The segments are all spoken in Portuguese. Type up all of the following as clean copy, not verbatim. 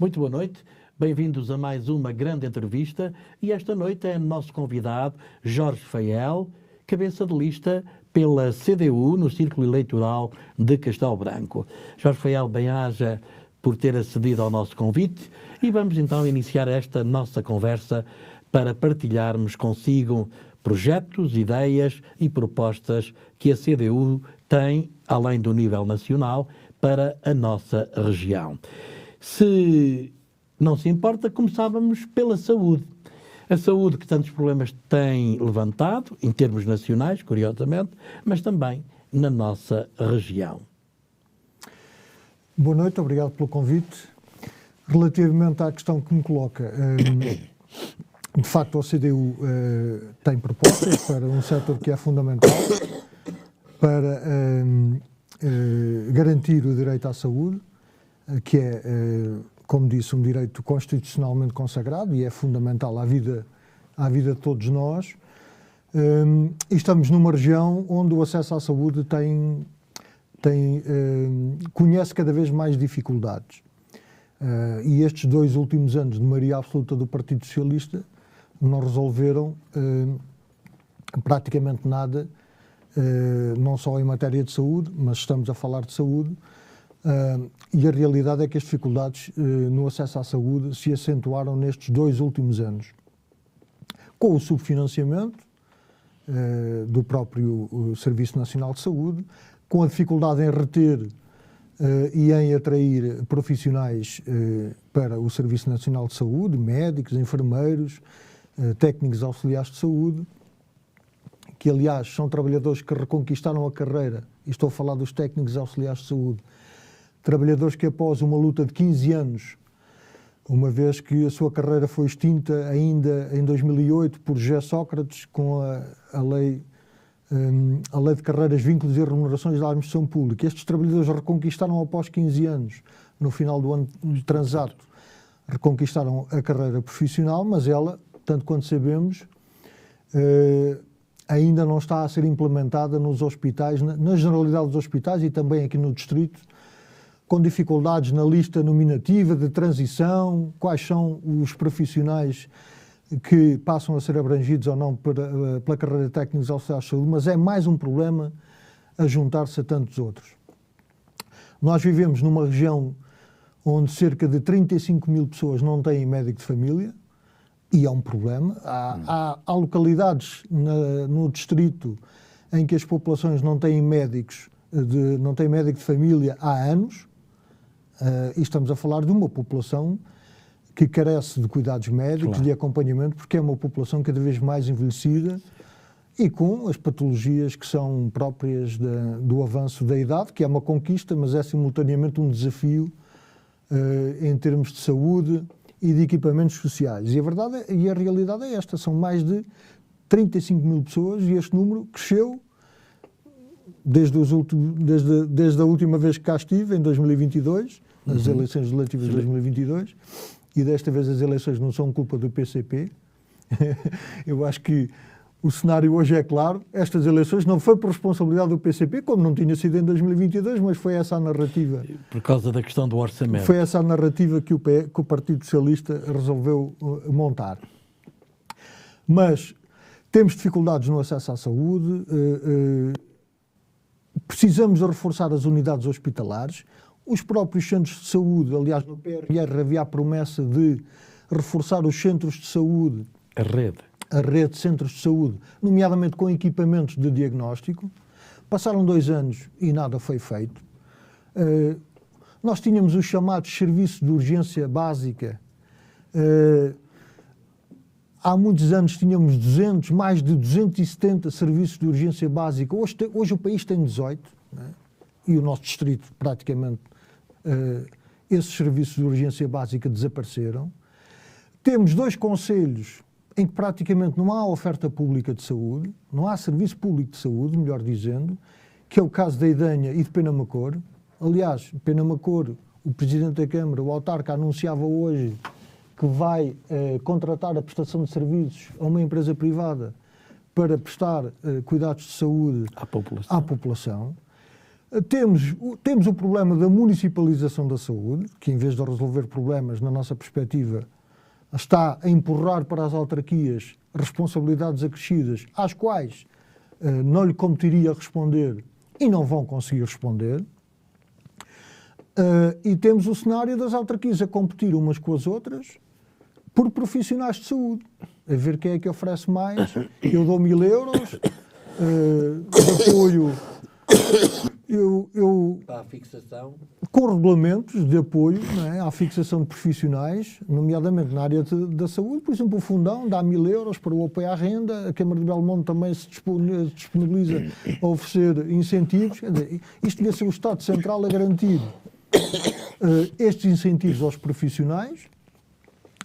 Muito boa noite, bem-vindos a mais uma grande entrevista e esta noite é nosso convidado Jorge Faiel, cabeça de lista pela CDU no Círculo Eleitoral de Castelo Branco. Jorge Faiel, bem-aja por ter acedido ao nosso convite e vamos então iniciar esta nossa conversa para partilharmos consigo projetos, ideias e propostas que a CDU tem, além do nível nacional, para a nossa região. Se não se importa, começávamos pela saúde. A saúde que tantos problemas tem levantado, em termos nacionais, curiosamente, mas também na nossa região. Boa noite, obrigado pelo convite. Relativamente à questão que me coloca, de facto a CDU tem propostas para um setor que é fundamental para garantir o direito à saúde, que é, como disse, um direito constitucionalmente consagrado e é fundamental à vida de todos nós. E estamos numa região onde o acesso à saúde conhece cada vez mais dificuldades. E estes 2 últimos anos de maioria absoluta do Partido Socialista não resolveram praticamente nada, não só em matéria de saúde, mas estamos a falar de saúde, e a realidade é que as dificuldades no acesso à saúde se acentuaram nestes 2 últimos anos. Com o subfinanciamento do próprio Serviço Nacional de Saúde, com a dificuldade em reter e em atrair profissionais para o Serviço Nacional de Saúde, médicos, enfermeiros, técnicos auxiliares de saúde, que aliás são trabalhadores que reconquistaram a carreira, e estou a falar dos técnicos auxiliares de saúde, trabalhadores que após uma luta de 15 anos, uma vez que a sua carreira foi extinta ainda em 2008 por José Sócrates, com a lei de carreiras, vínculos e remunerações da administração pública. Estes trabalhadores reconquistaram após 15 anos, no final do ano transato, reconquistaram a carreira profissional, mas ela, tanto quanto sabemos, ainda não está a ser implementada nos hospitais, na generalidade dos hospitais e também aqui no distrito, com dificuldades na lista nominativa de transição, quais são os profissionais que passam a ser abrangidos ou não pela carreira de técnicos auxiliares de saúde, mas é mais um problema a juntar-se a tantos outros. Nós vivemos numa região onde cerca de 35 mil pessoas não têm médico de família, e é um problema. Há localidades no distrito em que as populações não têm médico de família há anos, e estamos a falar de uma população que carece de cuidados médicos, claro, de acompanhamento, porque é uma população cada vez mais envelhecida e com as patologias que são próprias do avanço da idade, que é uma conquista, mas é simultaneamente um desafio em termos de saúde e de equipamentos sociais. E a realidade é esta, são mais de 35 mil pessoas e este número cresceu desde a última vez que cá estive, em 2022, nas eleições legislativas de 2022, e desta vez as eleições não são culpa do PCP. Eu acho que o cenário hoje é claro, estas eleições não foi por responsabilidade do PCP, como não tinha sido em 2022, mas foi essa a narrativa. Por causa da questão do orçamento. Foi essa a narrativa que o Partido Socialista resolveu montar. Mas temos dificuldades no acesso à saúde, precisamos de reforçar as unidades hospitalares, os próprios centros de saúde, aliás, no PRR havia a promessa de reforçar os centros de saúde, a rede de centros de saúde, nomeadamente com equipamentos de diagnóstico. Passaram 2 anos e nada foi feito. Nós tínhamos os chamados serviços de urgência básica. Há muitos anos tínhamos mais de 270 serviços de urgência básica. Hoje o país tem 18, né? E o nosso distrito praticamente, esses serviços de urgência básica desapareceram. Temos 2 concelhos em que praticamente não há oferta pública de saúde, não há serviço público de saúde, melhor dizendo, que é o caso da Idanha e de Penamacor. Aliás, Penamacor, o Presidente da Câmara, o autarca, anunciava hoje que vai contratar a prestação de serviços a uma empresa privada para prestar cuidados de saúde à população. Temos o problema da municipalização da saúde, que em vez de resolver problemas, na nossa perspectiva, está a empurrar para as autarquias responsabilidades acrescidas, às quais não lhe competiria responder e não vão conseguir responder. E temos o cenário das autarquias a competir umas com as outras por profissionais de saúde, a ver quem é que oferece mais. Eu dou 1000 euros de apoio, Para a fixação. com regulamentos de apoio, não é, à fixação de profissionais, nomeadamente na área da saúde. Por exemplo, o Fundão dá 1000 euros para o apoio à renda, a Câmara de Belmonte também se disponibiliza a oferecer incentivos. Quer dizer, isto devia ser o Estado Central a garantir estes incentivos aos profissionais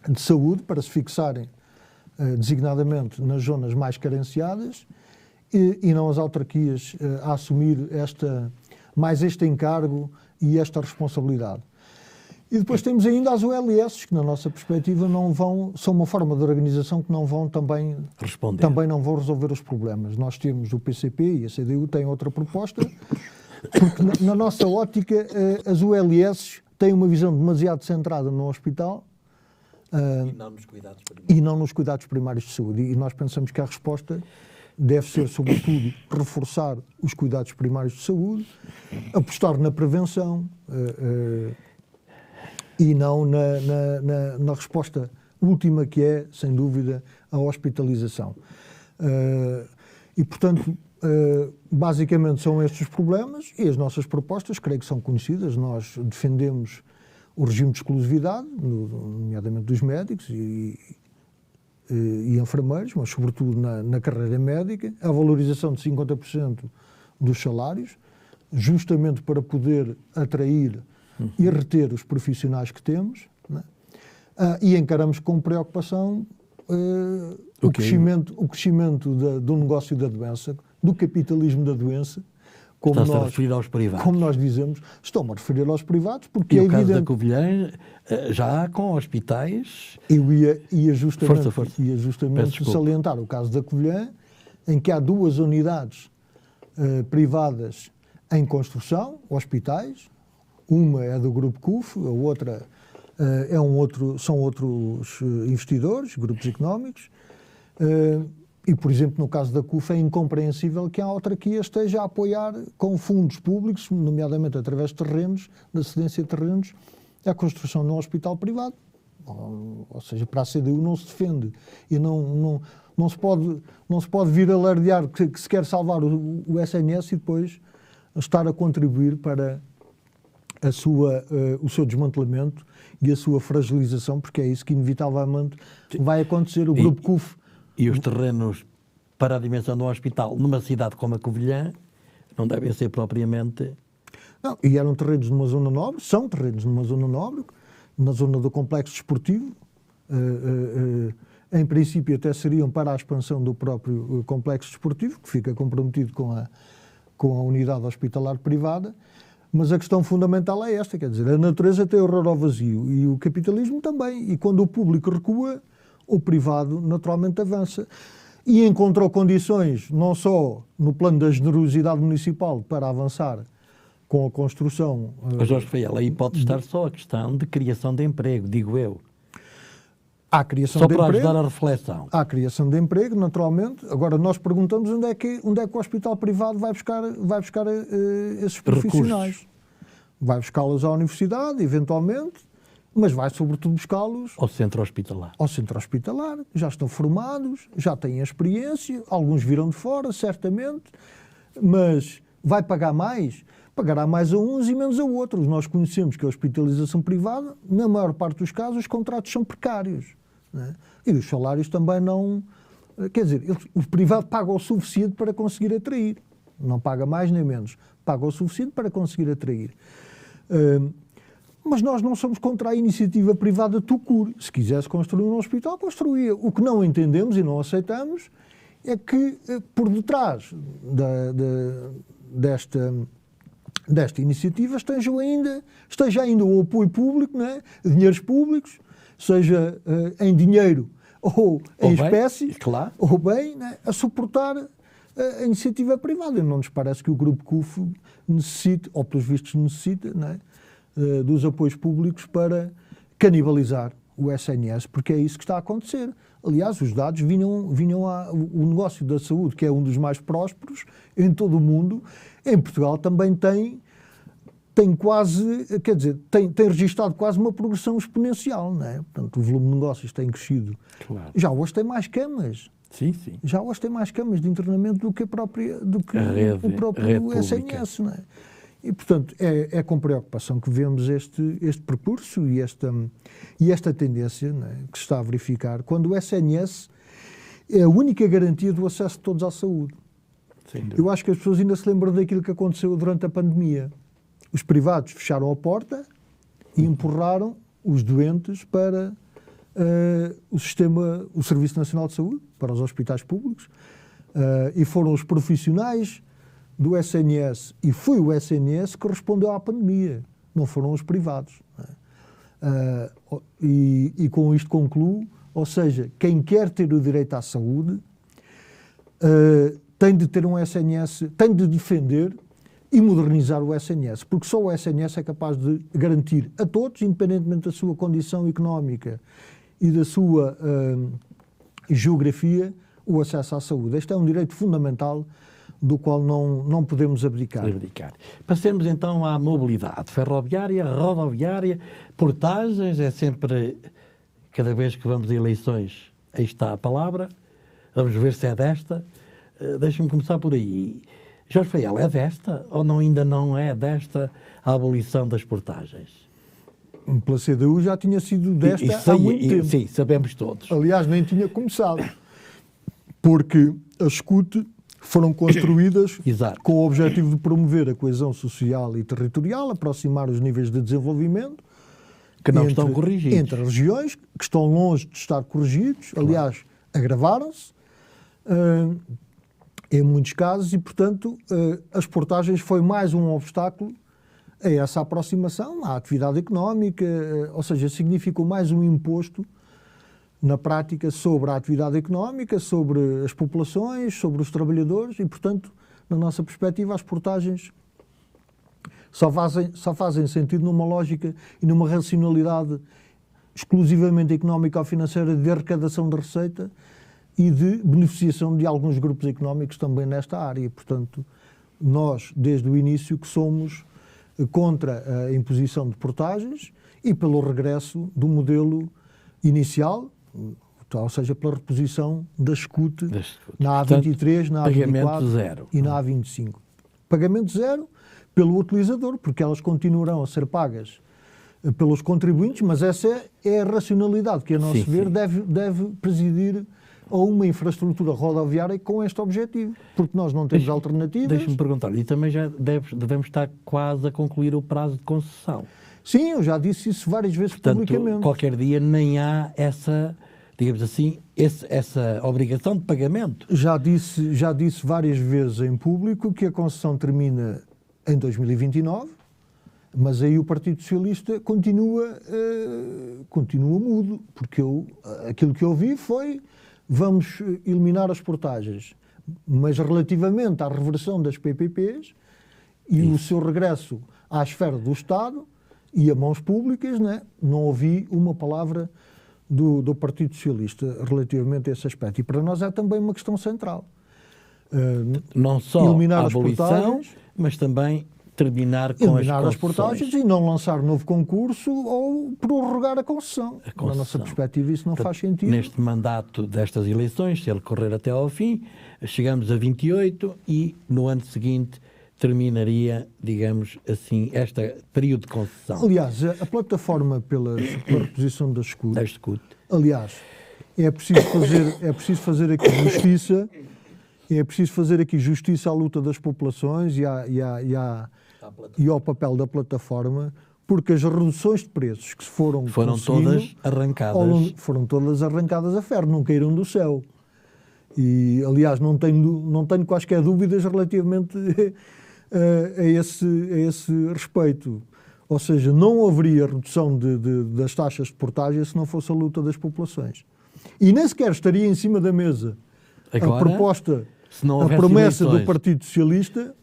de saúde para se fixarem designadamente nas zonas mais carenciadas e não as autarquias a assumir mais este encargo e esta responsabilidade. E depois temos ainda as ULS, que na nossa perspectiva são uma forma de organização que não vão também não vão resolver os problemas. Nós temos o PCP e a CDU têm outra proposta, porque na nossa ótica as ULS têm uma visão demasiado centrada no hospital e não nos cuidados primários de saúde. E nós pensamos que a resposta deve ser, sobretudo, reforçar os cuidados primários de saúde, apostar na prevenção e não na resposta última, que é, sem dúvida, a hospitalização. E, portanto, basicamente são estes os problemas e as nossas propostas, creio que são conhecidas. Nós defendemos o regime de exclusividade, nomeadamente dos médicos e enfermeiros, mas sobretudo na carreira médica, a valorização de 50% dos salários, justamente para poder atrair e reter os profissionais que temos, né? E encaramos com preocupação o crescimento do negócio da doença, do capitalismo da doença, Está-se a referir aos privados. Como nós dizemos, estou-me a referir aos privados, porque é evidente... caso da Covilhã, já com hospitais... Eu ia justamente, força. Ia justamente salientar o caso da Covilhã, em que há 2 unidades privadas em construção, hospitais. Uma é do Grupo CUF, a outra são outros investidores, grupos económicos. E, por exemplo, no caso da CUF, é incompreensível que a autarquia esteja a apoiar com fundos públicos, nomeadamente através de terrenos, da cedência de terrenos, a construção de um hospital privado. Ou seja, para a CDU não se defende. E não se pode vir alardear que se quer salvar o SNS e depois estar a contribuir para o seu desmantelamento e a sua fragilização, porque é isso que inevitavelmente vai acontecer. O Grupo CUF... E os terrenos para a dimensão do hospital numa cidade como a Covilhã não devem ser propriamente... Não, e eram terrenos numa zona nobre, são terrenos numa zona nobre, na zona do complexo desportivo. Em princípio até seriam para a expansão do próprio complexo desportivo, que fica comprometido com a unidade hospitalar privada. Mas a questão fundamental é esta, quer dizer, a natureza tem horror ao vazio e o capitalismo também. E quando o público recua, o privado naturalmente avança. E encontrou condições, não só no plano da generosidade municipal, para avançar com a construção... Mas, Jorge Faial, aí pode estar só a questão de criação de emprego, digo eu. Há criação só de para emprego, ajudar a reflexão. Há criação de emprego, naturalmente. Agora, nós perguntamos onde é que o hospital privado vai buscar esses profissionais. Recursos. Vai buscá-los à universidade, eventualmente, mas vai sobretudo buscá-los... Ao centro hospitalar. Ao centro hospitalar. Já estão formados, já têm a experiência, alguns viram de fora, certamente, mas vai pagar mais? Pagará mais a uns e menos a outros. Nós conhecemos que a hospitalização privada, na maior parte dos casos, os contratos são precários, né? E os salários também não... Quer dizer, o privado paga o suficiente para conseguir atrair. Não paga mais nem menos. Paga o suficiente para conseguir atrair. Mas nós não somos contra a iniciativa privada tout-court. Se quisesse construir um hospital, construía. O que não entendemos e não aceitamos é que por detrás desta iniciativa esteja ainda o apoio público, né? Dinheiros públicos, seja em dinheiro ou em espécie, claro, ou bem, né? A suportar a iniciativa privada. E não nos parece que o Grupo CUF necessite, ou pelos vistos necessita, não é, dos apoios públicos para canibalizar o SNS, porque é isso que está a acontecer. Aliás, os dados vinham o negócio da saúde, que é um dos mais prósperos em todo o mundo, em Portugal também tem quase, quer dizer, tem registado quase uma progressão exponencial, não é? Portanto, o volume de negócios tem crescido. Claro. Já hoje tem mais camas. Sim, sim. Já hoje tem mais camas de internamento do que o próprio rede SNS, não é? E, portanto, é com preocupação que vemos este percurso e esta tendência, não é, que se está a verificar, quando o SNS é a única garantia do acesso de todos à saúde. Eu acho que as pessoas ainda se lembram daquilo que aconteceu durante a pandemia. Os privados fecharam a porta e empurraram os doentes para o Serviço Nacional de Saúde, para os hospitais públicos, e foram os profissionais do SNS, e foi o SNS que respondeu à pandemia, não foram os privados. E com isto concluo, ou seja, quem quer ter o direito à saúde tem de ter um SNS, tem de defender e modernizar o SNS, porque só o SNS é capaz de garantir a todos, independentemente da sua condição económica e da sua geografia, o acesso à saúde. Este é um direito fundamental do qual não podemos abdicar. Passemos então à mobilidade ferroviária, rodoviária, portagens, é sempre, cada vez que vamos a eleições, aí está a palavra, vamos ver se é desta. Deixa-me começar por aí. Jorge Faial, é desta ou ainda não é desta a abolição das portagens? Pela CDU já tinha sido desta há muito tempo. Sim, sabemos todos. Aliás, nem tinha começado. Porque as SCUT foram construídas com o objetivo de promover a coesão social e territorial, aproximar os níveis de desenvolvimento que não estão corrigidos entre regiões, que estão longe de estar corrigidos, aliás, agravaram-se em muitos casos, e, portanto, as portagens foi mais um obstáculo a essa aproximação à atividade económica, ou seja, significou mais um imposto na prática sobre a atividade económica, sobre as populações, sobre os trabalhadores, e, portanto, na nossa perspectiva, as portagens só fazem sentido numa lógica e numa racionalidade exclusivamente económica ou financeira de arrecadação de receita e de beneficiação de alguns grupos económicos também nesta área. Portanto, nós, desde o início, que somos contra a imposição de portagens e pelo regresso do modelo inicial, ou seja, pela reposição da SCUT na A23, na A24 e na A25. Pagamento zero pelo utilizador, porque elas continuarão a ser pagas pelos contribuintes, mas essa é a racionalidade que, a nosso ver, deve presidir a uma infraestrutura rodoviária com este objetivo, porque nós não temos alternativas. Deixa-me perguntar, e também já devemos estar quase a concluir o prazo de concessão. Sim, eu já disse isso várias vezes. Portanto, publicamente. Qualquer dia nem há essa, digamos assim, essa obrigação de pagamento. Já disse várias vezes em público que a concessão termina em 2029, mas aí o Partido Socialista continua mudo, porque aquilo que eu vi foi: vamos eliminar as portagens, mas relativamente à reversão das PPPs e o seu regresso à esfera do Estado e a mãos públicas, não ouvi uma palavra do Partido Socialista relativamente a esse aspecto. E para nós é também uma questão central. Não só eliminar a abolição, mas também terminar as portagens e não lançar novo concurso ou prorrogar a concessão. Na nossa perspectiva, isso não faz sentido. Neste mandato destas eleições, se ele correr até ao fim, chegamos a 28 e no ano seguinte terminaria, digamos assim, este período de concessão. Aliás, a plataforma pela reposição da SCUT, aliás, é preciso fazer aqui justiça. É preciso fazer aqui justiça à luta das populações e ao papel da plataforma, porque as reduções de preços que foram todas arrancadas. Foram todas arrancadas a ferro, não caíram do céu. E, aliás, não tenho quaisquer dúvidas relativamente a esse respeito. Ou seja, não haveria redução das taxas de portagem se não fosse a luta das populações. E nem sequer estaria em cima da mesa a proposta Se não a houvesse promessa eleições. do Partido Socialista,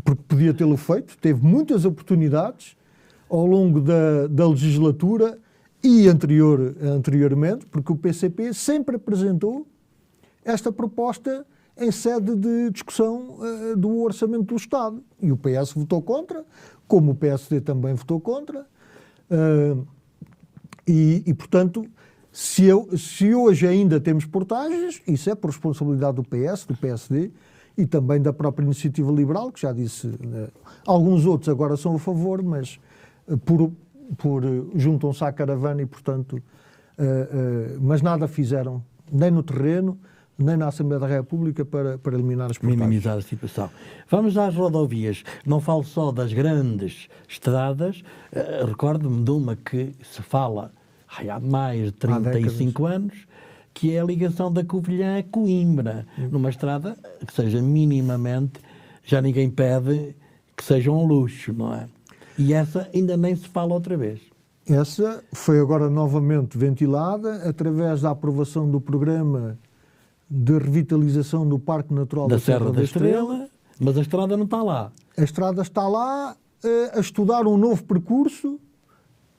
porque podia tê-lo feito, teve muitas oportunidades ao longo da legislatura e anteriormente, porque o PCP sempre apresentou esta proposta em sede de discussão do Orçamento do Estado. E o PS votou contra, como o PSD também votou contra. Portanto, se hoje ainda temos portagens, isso é por responsabilidade do PS, do PSD e também da própria Iniciativa Liberal, que já disse, alguns outros agora são a favor, mas juntam-se à caravana e, portanto, mas nada fizeram, nem no terreno, nem na Assembleia da República para eliminar as portagens. Minimizar a situação. Vamos às rodovias. Não falo só das grandes estradas. Recordo-me de uma que se fala há mais de 35 anos, que é a ligação da Covilhã a Coimbra, numa estrada que seja minimamente, já ninguém pede que seja um luxo, não é? E essa ainda nem se fala outra vez. Essa foi agora novamente ventilada através da aprovação do programa de revitalização do Parque Natural da Serra da Estrela, mas a estrada não está lá. A estrada está lá a estudar um novo percurso,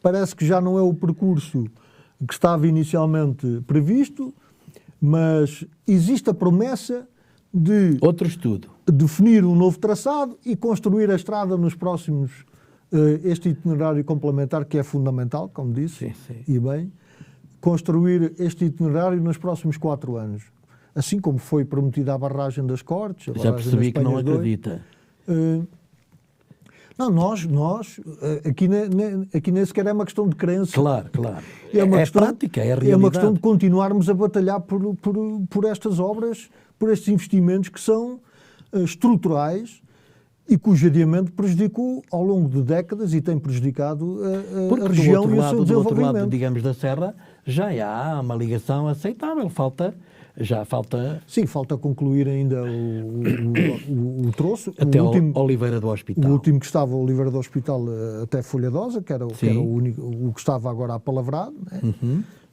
parece que já não é o percurso que estava inicialmente previsto, mas existe a promessa de outro estudo, definir um novo traçado e construir a estrada nos próximos, este itinerário complementar que é fundamental, como disse, sim. E bem, construir este itinerário nos próximos 4 anos. Assim como foi prometida a barragem das Cortes. Já percebi que não acredita. Não, nós aqui nem sequer é uma questão de crença. Claro. É uma questão, prática, é a realidade. É uma questão de continuarmos a batalhar por estas obras, por estes investimentos que são estruturais e cujo adiamento prejudicou ao longo de décadas e tem prejudicado a região e o seu desenvolvimento. Do outro lado, digamos, da Serra, já há uma ligação aceitável. Falta... Sim, falta concluir ainda o troço. Até Oliveira do Hospital. O último que estava, Oliveira do Hospital, até Folhadosa, que era o único, o que estava agora apalavrado, né?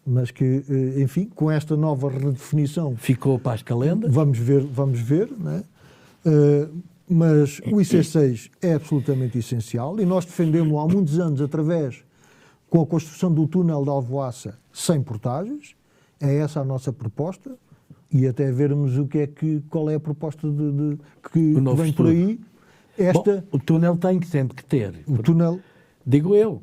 Mas que, enfim, com esta nova redefinição... Ficou para as calendas. Vamos ver, né? Mas o IC6 é absolutamente essencial e nós defendemos há muitos anos com a construção do túnel de Alvoaça sem portagens. É essa a nossa proposta. E até vermos qual é a proposta que vem por aí. O túnel tem sempre que ter. O túnel... Digo eu.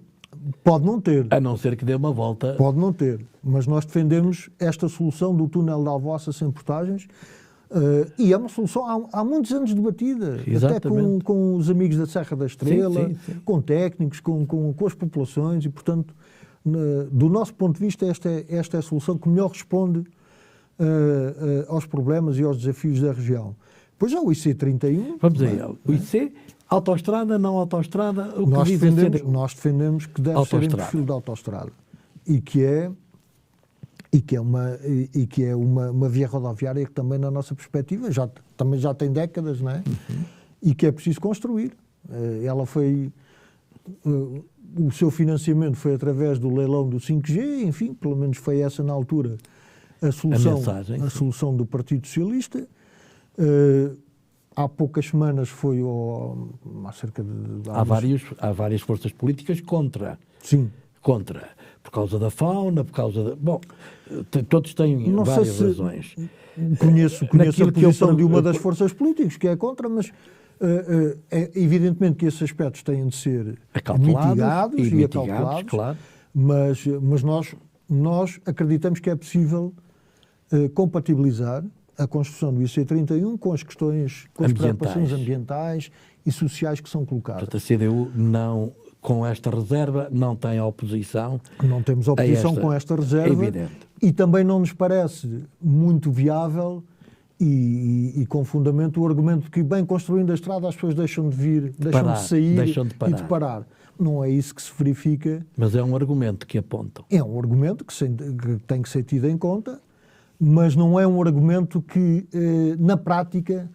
Pode não ter. A não ser que dê uma volta. Pode não ter. Mas nós defendemos esta solução do túnel de Alvoaça sem portagens. E é uma solução há muitos anos debatida. Exatamente. Até com os amigos da Serra da Estrela, sim. Com técnicos, com as populações. E, portanto, do nosso ponto de vista, esta é a solução que melhor responde aos problemas e aos desafios da região. Depois há o IC31. Vamos aí. O IC, autoestrada, não autoestrada, o nós que nós defendemos que deve ser em perfil de autoestrada e que é uma via rodoviária que também, na nossa perspectiva, também já tem décadas, não é? E que é preciso construir. Ela foi... o seu financiamento foi através do leilão do 5G, enfim, pelo menos foi essa na altura a solução do Partido Socialista. Há poucas semanas foi há cerca de... Há várias forças políticas contra. Sim. Contra. Por causa da fauna, por causa da... Bom, todos têm várias razões. Conheço a posição de uma das forças políticas que é contra, mas é evidentemente que esses aspectos têm de ser mitigados e acautelados, claro. Mas nós acreditamos que é possível compatibilizar a construção do IC31 com as questões, com as preocupações ambientais e sociais que são colocadas. Portanto, a CDU não, com esta reserva, não tem oposição. Não temos oposição com esta reserva. Evidente. E também não nos parece muito viável e com fundamento o argumento de que, bem, construindo a estrada as pessoas deixam de vir, deixam de sair e de parar. Não é isso que se verifica. Mas é um argumento que apontam. É um argumento que tem que ser tido em conta, mas não é um argumento que, na prática,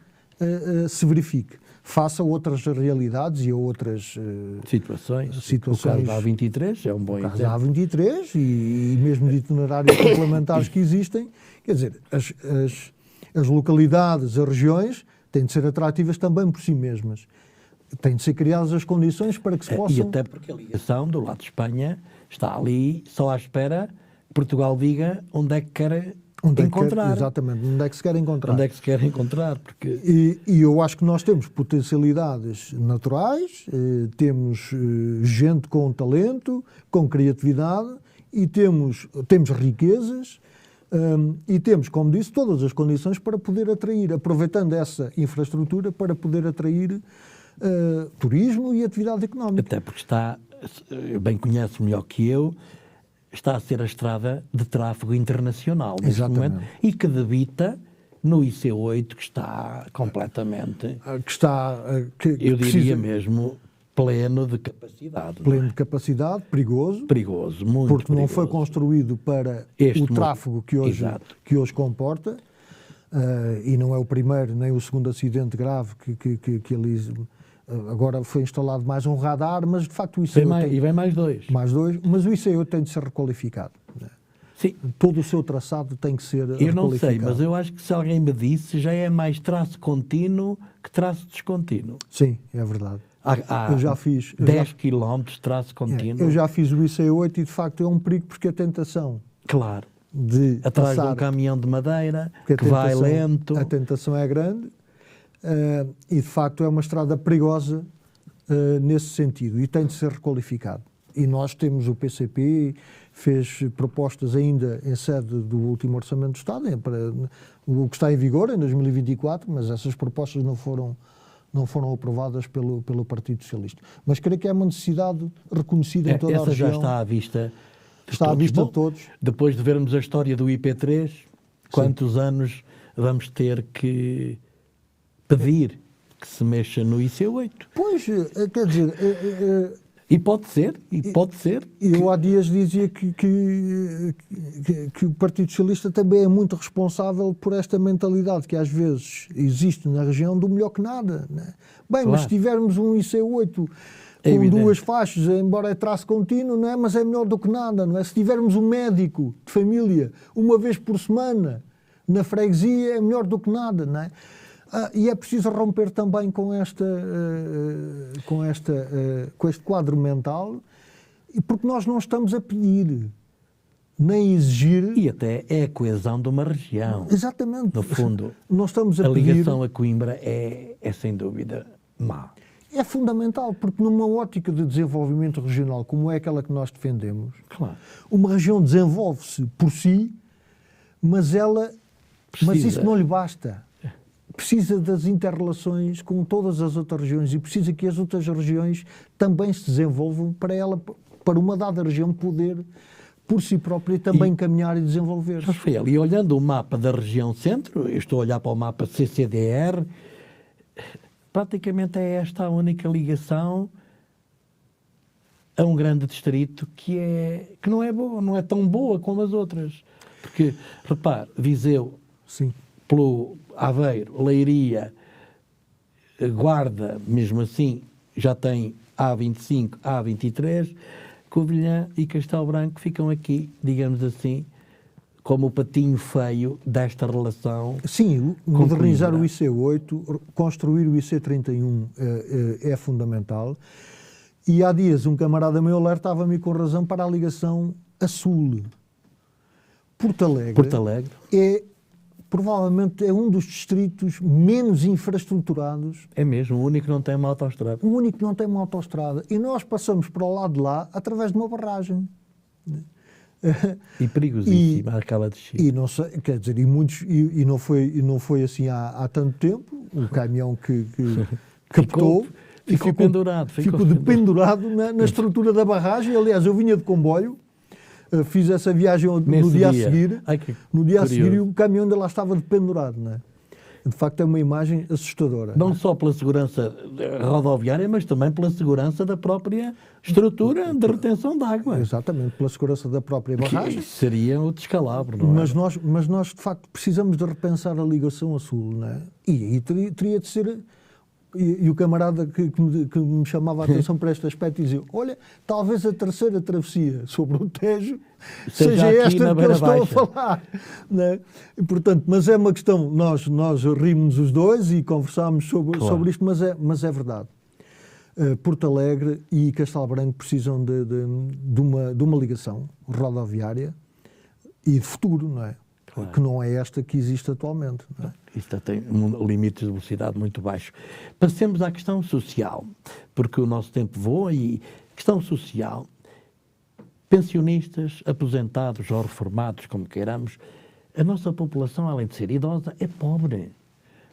se verifique. Face a outras realidades e a outras situações. O caso da A23 é um bom exemplo. O caso da A23 e mesmo de itinerários complementares que existem. Quer dizer, as localidades, as regiões, têm de ser atrativas também por si mesmas. Têm de ser criadas as condições para que se possam... E até porque a ligação do lado de Espanha está ali só à espera que Portugal diga onde é que quer encontrar. Exatamente, onde é que se quer encontrar. Onde é que se quer encontrar. Porque... E eu acho que nós temos potencialidades naturais, temos gente com talento, com criatividade, e temos riquezas, e temos, como disse, todas as condições para poder atrair, aproveitando essa infraestrutura, para poder atrair turismo e atividade económica. Até porque está, bem conhece melhor que eu, está a ser a estrada de tráfego internacional neste momento e que debita no IC8, que está completamente... eu diria mesmo pleno de capacidade. Pleno de capacidade, perigoso. Perigoso, muito porque perigoso. Não foi construído para o tráfego que hoje comporta, e não é o primeiro nem o segundo acidente grave que ali... Agora foi instalado mais um radar, mas de facto o IC8... E vem mais dois. Mais dois, mas o IC8 tem de ser requalificado. Sim. Todo o seu traçado tem que ser requalificado. Eu não sei, mas eu acho que se alguém me disse, já é mais traço contínuo que traço descontínuo. Sim, é verdade. Eu já fiz 10 km de traço contínuo. Eu já fiz o IC8 e de facto é um perigo porque a tentação... Claro. De atrás de um caminhão de madeira que vai lento. A tentação é grande. E de facto é uma estrada perigosa nesse sentido e tem de ser requalificado. E nós temos o PCP, fez propostas ainda em sede do último Orçamento do Estado, para o que está em vigor em 2024, mas essas propostas não foram aprovadas pelo Partido Socialista. Mas creio que é uma necessidade reconhecida em toda a região. Essa já está à vista. Está à vista de todos. Depois de vermos a história do IP3, quantos anos vamos ter que pedir que se mexa no IC8? Pois, quer dizer... E pode ser. Eu há dias dizia que o Partido Socialista também é muito responsável por esta mentalidade que às vezes existe na região do melhor que nada. Né? Bem, claro. Mas se tivermos um IC8 com duas faixas, embora é traço contínuo, não é? Mas é melhor do que nada. Não é? Se tivermos um médico de família uma vez por semana na freguesia, é melhor do que nada. Não é? E é preciso romper também com este quadro mental, porque nós não estamos a pedir, nem exigir... E até é a coesão de uma região. Exatamente. No fundo, não estamos a ligação a Coimbra é sem dúvida má. É fundamental, porque numa ótica de desenvolvimento regional, como é aquela que nós defendemos, claro. Uma região desenvolve-se por si, mas isso não lhe basta. Precisa das interrelações com todas as outras regiões e precisa que as outras regiões também se desenvolvam para uma dada região poder, por si própria, também caminhar e desenvolver-se. Rafael, e olhando o mapa da região centro, eu estou a olhar para o mapa CCDR, praticamente é esta a única ligação a um grande distrito que não é boa, não é tão boa como as outras. Porque, repare, Viseu... Sim. Pelo Aveiro, Leiria, Guarda, mesmo assim, já tem A25, A23, Covilhã e Castelo Branco ficam aqui, digamos assim, como o patinho feio desta relação. Sim, modernizar o IC8, construir o IC31 é fundamental. E há dias um camarada meu alertava-me com razão para a ligação a sul. Porto Alegre. Provavelmente é um dos distritos menos infraestruturados. É mesmo, o único que não tem uma autoestrada. O único que não tem uma autoestrada. E nós passamos para o lado de lá através de uma barragem. E perigosíssima aquela descida. E não sei, quer dizer, e não foi assim há tanto tempo. O caminhão que captou ficou pendurado. Ficou pendurado na estrutura da barragem. Aliás, eu vinha de comboio. Fiz essa viagem no dia a seguir. No dia a seguir, e o caminhão ainda lá estava dependurado, não é? De facto, é uma imagem assustadora. Não só pela segurança rodoviária, mas também pela segurança da própria estrutura de retenção de água. Exatamente, pela segurança da própria barragem. Que seria o descalabro, não é? Mas nós, de facto, precisamos de repensar a ligação a sul, não é? E aí teria de ser e o camarada que me chamava a atenção para este aspecto dizia, olha, talvez a terceira travessia sobre o Tejo seja esta que eles estão a falar. Né? E, portanto, mas é uma questão, nós rimos os dois e conversámos sobre isto, mas é verdade. Porto Alegre e Castelo Branco precisam de uma ligação rodoviária e de futuro, não é? Claro. Que não é esta que existe atualmente. Não é? Isto tem um limite de velocidade muito baixo. Passemos à questão social, porque o nosso tempo voa e questão social, pensionistas, aposentados ou reformados, como queiramos, a nossa população, além de ser idosa, é pobre.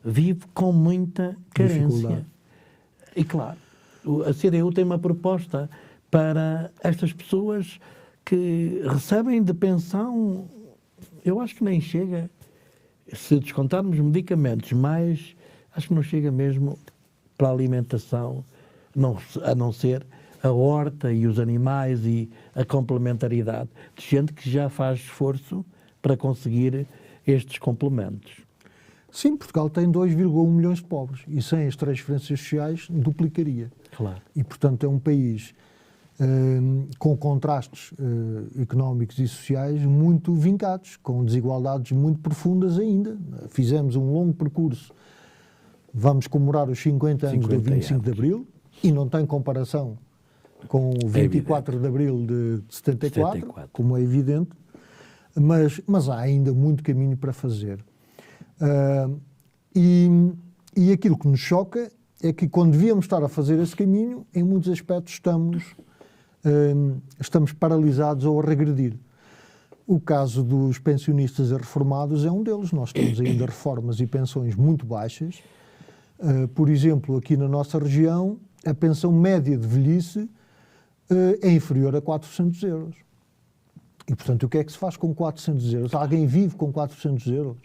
Vive com muita carência. E claro, a CDU tem uma proposta para estas pessoas que recebem de pensão, eu acho que nem chega, se descontarmos medicamentos, mas acho que não chega mesmo para a alimentação, a não ser a horta e os animais e a complementaridade de gente que já faz esforço para conseguir estes complementos. Sim, Portugal tem 2,1 milhões de pobres e sem as transferências sociais duplicaria. Claro. E, portanto, é um país com contrastes económicos e sociais muito vincados, com desigualdades muito profundas ainda. Fizemos um longo percurso, vamos comemorar os 50 anos do 25 de Abril, e não tem comparação com o 24 de Abril de 74, como é evidente, mas há ainda muito caminho para fazer. E aquilo que nos choca é que, quando devíamos estar a fazer esse caminho, em muitos aspectos estamos paralisados ou a regredir. O caso dos pensionistas e reformados é um deles. Nós temos ainda reformas e pensões muito baixas. Por exemplo, aqui na nossa região, a pensão média de velhice é inferior a 400 euros. E, portanto, o que é que se faz com 400 euros? Alguém vive com 400 euros?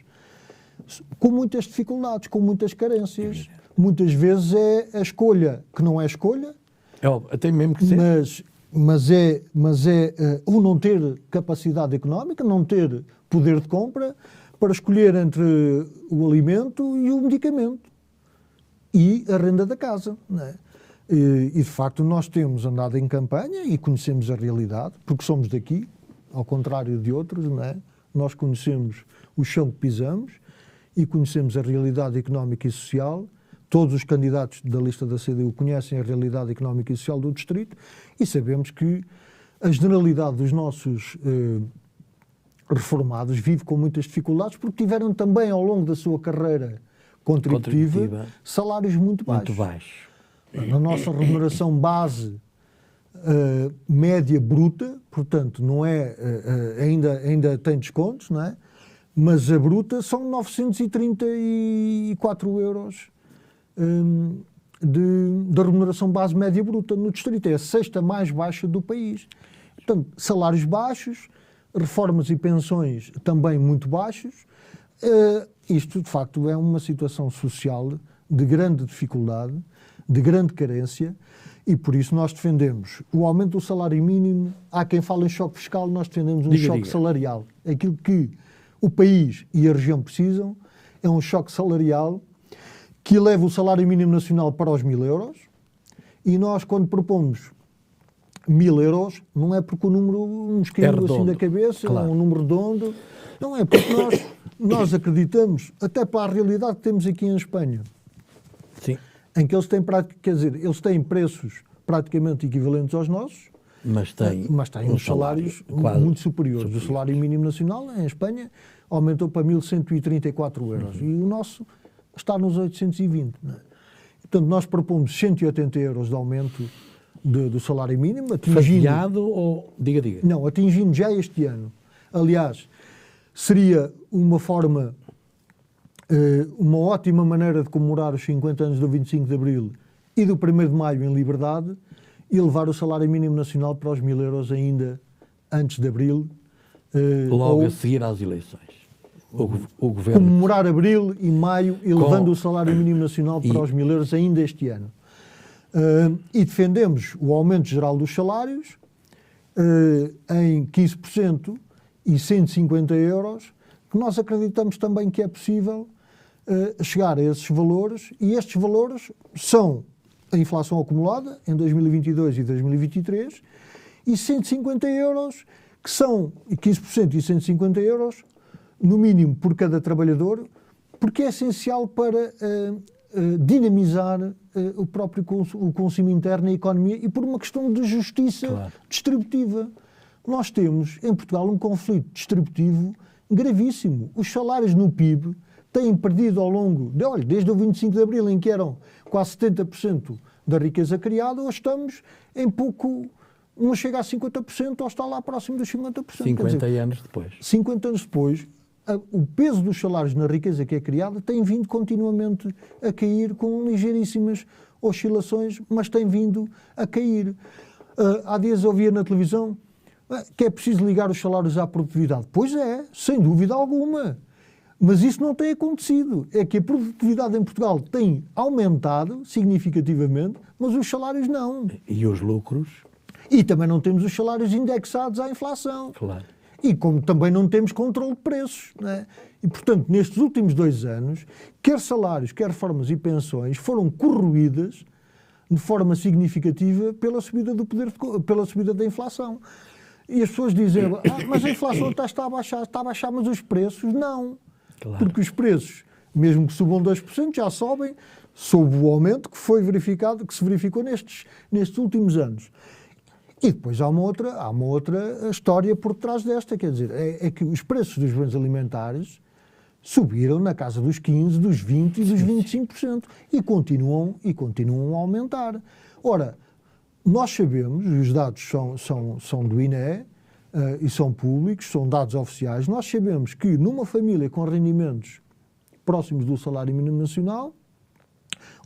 Com muitas dificuldades, com muitas carências. Muitas vezes é a escolha que não é escolha. Tem mesmo que ser. Mas é o não ter capacidade económica, não ter poder de compra para escolher entre o alimento e o medicamento e a renda da casa. Não é? E, de facto, nós temos andado em campanha e conhecemos a realidade, porque somos daqui, ao contrário de outros, não é? Nós conhecemos o chão que pisamos e conhecemos a realidade económica e social. Todos os candidatos da lista da CDU conhecem a realidade económica e social do distrito e sabemos que a generalidade dos nossos reformados vive com muitas dificuldades porque tiveram também, ao longo da sua carreira contributiva. Salários muito baixos. Na nossa remuneração base média bruta, portanto, não é, ainda tem descontos, não é? Mas a bruta são 934 euros da remuneração base média bruta no distrito. É a sexta mais baixa do país. Portanto, salários baixos, reformas e pensões também muito baixos. Isto, de facto, é uma situação social de grande dificuldade, de grande carência, e por isso nós defendemos o aumento do salário mínimo. Há quem fale em choque fiscal, nós defendemos um choque salarial. Aquilo que o país e a região precisam é um choque salarial que eleva o salário mínimo nacional para os 1.000 euros, e nós, quando propomos 1.000 euros, não é porque o número nos caiu assim da cabeça, claro. É um número redondo, não é porque nós acreditamos, até para a realidade que temos aqui em Espanha, sim, em que eles têm, quer dizer, eles têm preços praticamente equivalentes aos nossos, mas têm uns salários muito superiores. O salário mínimo nacional em Espanha aumentou para 1.134 euros e o nosso está nos 820. Não é? Portanto, nós propomos 180 euros de aumento do salário mínimo. Faseado ou... Diga. Não, atingindo já este ano. Aliás, seria uma forma, uma ótima maneira de comemorar os 50 anos do 25 de Abril e do 1º de Maio em liberdade e levar o salário mínimo nacional para os 1.000 euros ainda antes de Abril. Logo a seguir às eleições. O governo... Comemorar Abril e Maio e levando o salário mínimo nacional para os 1.000 euros ainda este ano. E defendemos o aumento geral dos salários em 15% e 150 euros, que nós acreditamos também que é possível chegar a esses valores, e estes valores são a inflação acumulada em 2022 e 2023 e 150 euros, que são 15% e 150 euros, no mínimo por cada trabalhador, porque é essencial para dinamizar o próprio o consumo interno e a economia e por uma questão de justiça distributiva. Nós temos em Portugal um conflito distributivo gravíssimo. Os salários no PIB têm perdido ao longo, desde o 25 de Abril, em que eram quase 70% da riqueza criada, hoje estamos em pouco, não chega a 50%, ou está lá próximo dos 50%. 50 anos depois. 50 anos depois, o peso dos salários na riqueza que é criada tem vindo continuamente a cair, com ligeiríssimas oscilações, mas tem vindo a cair. Há dias eu ouvia na televisão que é preciso ligar os salários à produtividade. Pois é, sem dúvida alguma. Mas isso não tem acontecido. É que a produtividade em Portugal tem aumentado significativamente, mas os salários não. E os lucros? E também não temos os salários indexados à inflação. Claro. E como também não temos controle de preços. Não é? E, portanto, nestes últimos 2 anos, quer salários, quer reformas e pensões foram corroídas de forma significativa pela subida do pela subida da inflação. E as pessoas dizem, mas a inflação está a baixar, mas os preços não. Claro. Porque os preços, mesmo que subam 2%, já sobem sob o aumento que foi verificado, que se verificou nestes últimos anos. E depois há uma outra história por trás desta, quer dizer, é que os preços dos bens alimentares subiram na casa dos 15%, dos 20% e dos 25% e continuam a aumentar. Ora, nós sabemos, e os dados são do INE e são públicos, são dados oficiais, nós sabemos que numa família com rendimentos próximos do salário mínimo nacional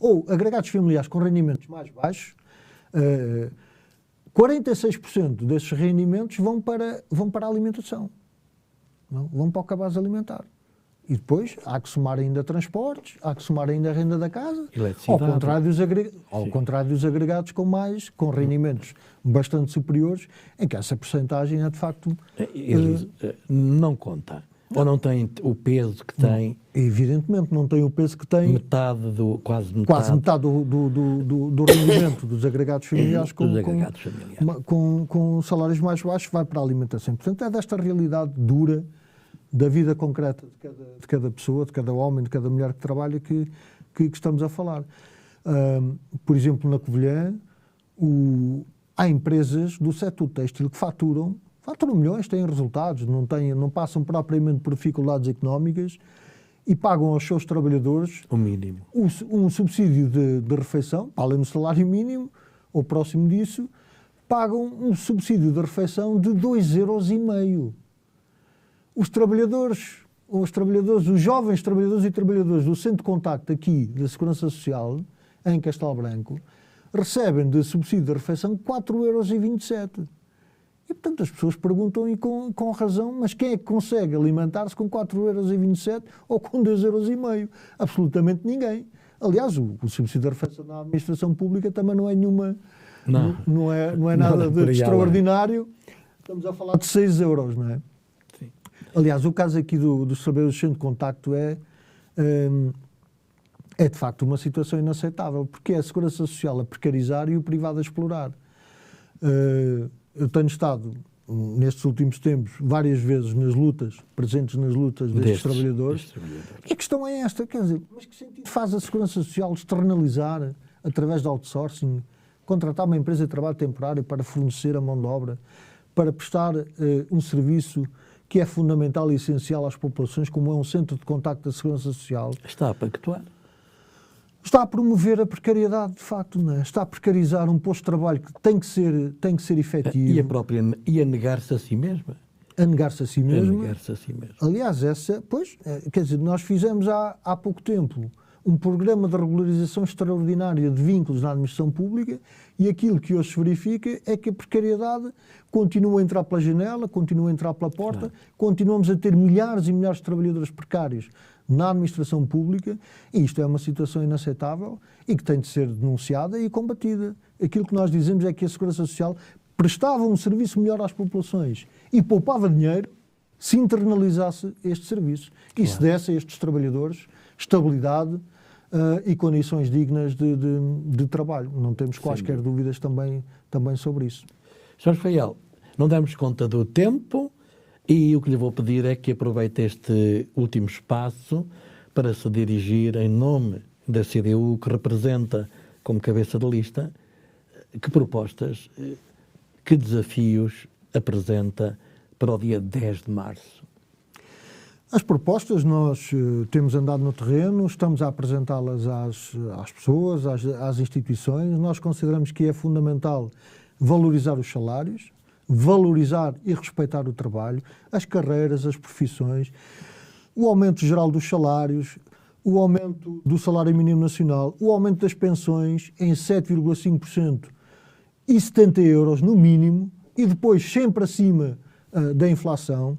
ou agregados familiares com rendimentos mais baixos, 46% desses rendimentos vão para a alimentação, não? Vão para o cabaz alimentar. E depois há que somar ainda transportes, há que somar ainda a renda da casa, ao contrário dos agregados com rendimentos bastante superiores, em que essa percentagem é de facto... não conta. Ou não tem o peso que tem... Evidentemente, não tem o peso que tem... Quase metade do rendimento dos agregados familiares com salários mais baixos vai para a alimentação. Portanto, é desta realidade dura da vida concreta de cada pessoa, de cada homem, de cada mulher que trabalha que estamos a falar. Por exemplo, na Covilhã, há empresas do setor têxtil que faturam milhões, têm resultados, não passam propriamente por dificuldades económicas e pagam aos seus trabalhadores o mínimo. Um subsídio de refeição, além do salário mínimo, ou próximo disso, pagam um subsídio de refeição de 2,5 euros. Os jovens trabalhadores e trabalhadoras do Centro de Contacto aqui da Segurança Social, em Castelo Branco, recebem de subsídio de refeição 4,27 euros. E, portanto, as pessoas perguntam, e com razão, mas quem é que consegue alimentar-se com 4,27 euros ou com 2,5 euros? Absolutamente ninguém. Aliás, o subsídio de refeição na administração pública também não é nenhuma... Não é nada de extraordinário. Estamos a falar de 6 euros, não é? Sim. Aliás, o caso aqui dos trabalhadores do Centro de Contacto é de facto uma situação inaceitável, porque é a Segurança Social a precarizar e o privado a explorar. Eu tenho estado, nestes últimos tempos, várias vezes presentes nas lutas destes trabalhadores. E a questão é esta, quer dizer, mas que sentido faz a Segurança Social externalizar, através de outsourcing, contratar uma empresa de trabalho temporário para fornecer a mão de obra, para prestar um serviço que é fundamental e essencial às populações, como é um centro de contacto da Segurança Social? Está a pactuar. Está a promover a precariedade, de facto, não é? Está a precarizar um posto de trabalho que tem que ser efetivo. E a negar-se a si mesma. A negar-se a si mesma. Aliás, quer dizer, nós fizemos há pouco tempo um programa de regularização extraordinária de vínculos na administração pública e aquilo que hoje se verifica é que a precariedade continua a entrar pela janela, continua a entrar pela porta, continuamos a ter milhares e milhares de trabalhadores precários na administração pública, e isto é uma situação inaceitável e que tem de ser denunciada e combatida. Aquilo que nós dizemos é que a Segurança Social prestava um serviço melhor às populações e poupava dinheiro se internalizasse este serviço e se desse a estes trabalhadores estabilidade e condições dignas de trabalho. Não temos quaisquer dúvidas também sobre isso. Jorge Faial, não damos conta do tempo e o que lhe vou pedir é que aproveite este último espaço para se dirigir em nome da CDU, que representa como cabeça de lista, que propostas, que desafios apresenta para o dia 10 de março? As propostas nós temos andado no terreno, estamos a apresentá-las às pessoas, às instituições. Nós consideramos que é fundamental valorizar os salários, valorizar e respeitar o trabalho, as carreiras, as profissões, o aumento geral dos salários, o aumento do salário mínimo nacional, o aumento das pensões em 7,5% e 70 euros no mínimo, e depois sempre acima da inflação.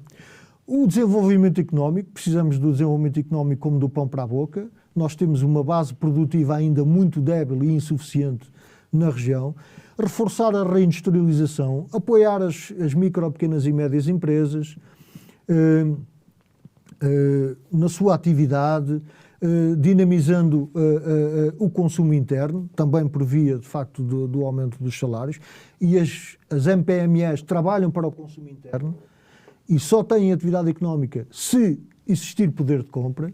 O desenvolvimento económico, precisamos do desenvolvimento económico como do pão para a boca. Nós temos uma base produtiva ainda muito débil e insuficiente na região. Reforçar a reindustrialização, apoiar as micro, pequenas e médias empresas na sua atividade, dinamizando o consumo interno, também por via, de facto, do aumento dos salários. E as MPMEs trabalham para o consumo interno e só têm atividade económica se existir poder de compra.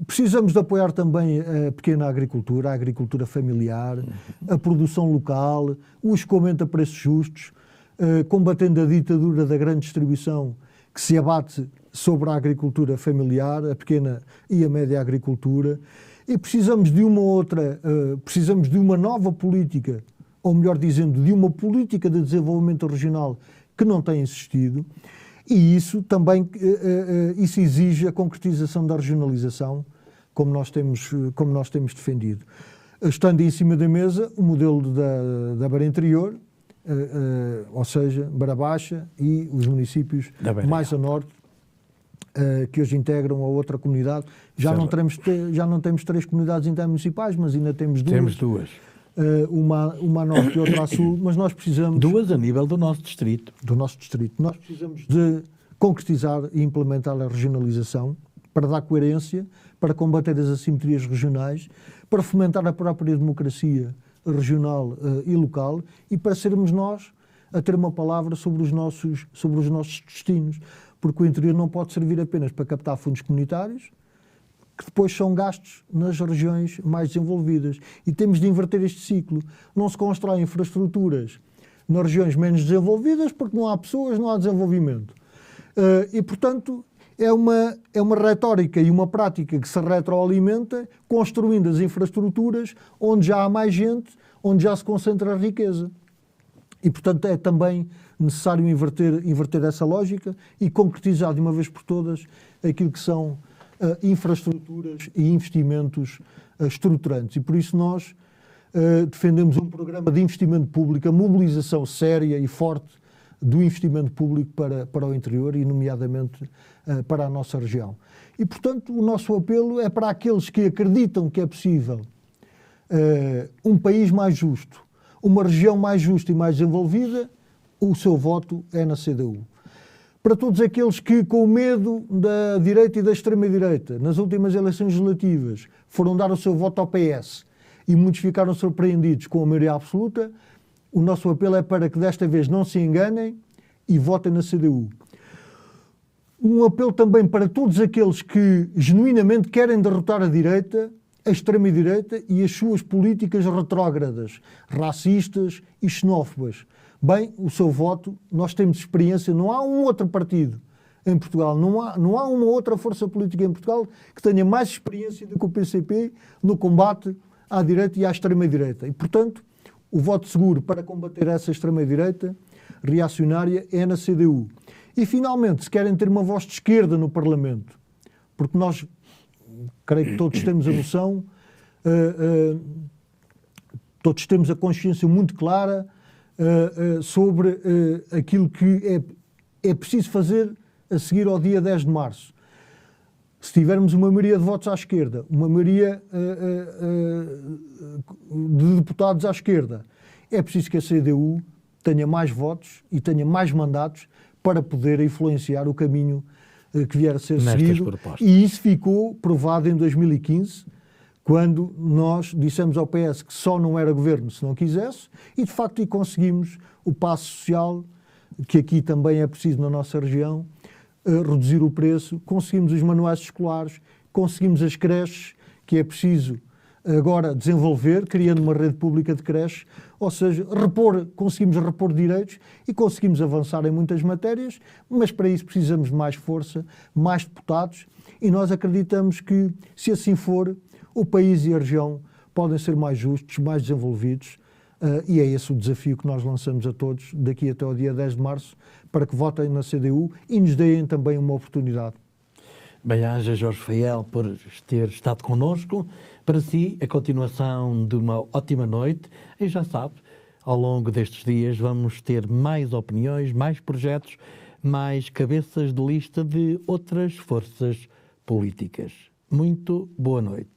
Precisamos de apoiar também a pequena agricultura, a agricultura familiar, a produção local, o escoamento a preços justos, combatendo a ditadura da grande distribuição que se abate sobre a agricultura familiar, a pequena e a média agricultura. E precisamos de precisamos de uma nova política, ou melhor dizendo, de uma política de desenvolvimento regional que não tem existido, e isso também isso exige a concretização da regionalização, como nós temos defendido. Estando em cima da mesa o modelo da Beira Interior, ou seja, Beira Baixa e os municípios mais a norte, que hoje integram a outra comunidade. Já não temos 3 comunidades intermunicipais, mas ainda temos 2. Temos 2. Uma a norte e outra a sul, mas nós precisamos... 2 a nível do nosso distrito. Do nosso distrito. Nós precisamos de concretizar e implementar a regionalização para dar coerência, para combater as assimetrias regionais, para fomentar a própria democracia regional e local e para sermos nós a ter uma palavra sobre os nossos destinos. Porque o interior não pode servir apenas para captar fundos comunitários, que depois são gastos nas regiões mais desenvolvidas. E temos de inverter este ciclo. Não se constroem infraestruturas nas regiões menos desenvolvidas porque não há pessoas, não há desenvolvimento. E, portanto, é uma retórica e uma prática que se retroalimenta, construindo as infraestruturas onde já há mais gente, onde já se concentra a riqueza. E, portanto, é também necessário inverter essa lógica e concretizar de uma vez por todas aquilo que são infraestruturas e investimentos estruturantes. E por isso nós defendemos um programa de investimento público, a mobilização séria e forte do investimento público para o interior e, nomeadamente, para a nossa região. E, portanto, o nosso apelo é para aqueles que acreditam que é possível um país mais justo, uma região mais justa e mais desenvolvida, o seu voto é na CDU. Para todos aqueles que, com o medo da direita e da extrema-direita, nas últimas eleições legislativas, foram dar o seu voto ao PS e muitos ficaram surpreendidos com a maioria absoluta, o nosso apelo é para que desta vez não se enganem e votem na CDU. Um apelo também para todos aqueles que genuinamente querem derrotar a direita, a extrema-direita e as suas políticas retrógradas, racistas e xenófobas. Bem, o seu voto, nós temos experiência, não há um outro partido em Portugal, não há uma outra força política em Portugal que tenha mais experiência do que o PCP no combate à direita e à extrema-direita. E, portanto, o voto seguro para combater essa extrema-direita reacionária é na CDU. E, finalmente, se querem ter uma voz de esquerda no Parlamento, porque nós, creio que todos temos a noção, todos temos a consciência muito clara sobre aquilo que é preciso fazer a seguir ao dia 10 de março. Se tivermos uma maioria de votos à esquerda, uma maioria de deputados à esquerda, é preciso que a CDU tenha mais votos e tenha mais mandatos para poder influenciar o caminho que vier a ser Nestas seguido. propostas. E isso ficou provado em 2015, quando nós dissemos ao PS que só não era governo se não quisesse, e de facto conseguimos o passo social, que aqui também é preciso na nossa região, reduzir o preço, conseguimos os manuais escolares, conseguimos as creches, que é preciso agora desenvolver, criando uma rede pública de creches, ou seja, conseguimos repor direitos e conseguimos avançar em muitas matérias, mas para isso precisamos de mais força, mais deputados, e nós acreditamos que, se assim for, o país e a região podem ser mais justos, mais desenvolvidos, e é esse o desafio que nós lançamos a todos daqui até ao dia 10 de março, para que votem na CDU e nos deem também uma oportunidade. Bem-aja Jorge Faiel por ter estado connosco. Para si, a continuação de uma ótima noite. E já sabe, ao longo destes dias vamos ter mais opiniões, mais projetos, mais cabeças de lista de outras forças políticas. Muito boa noite.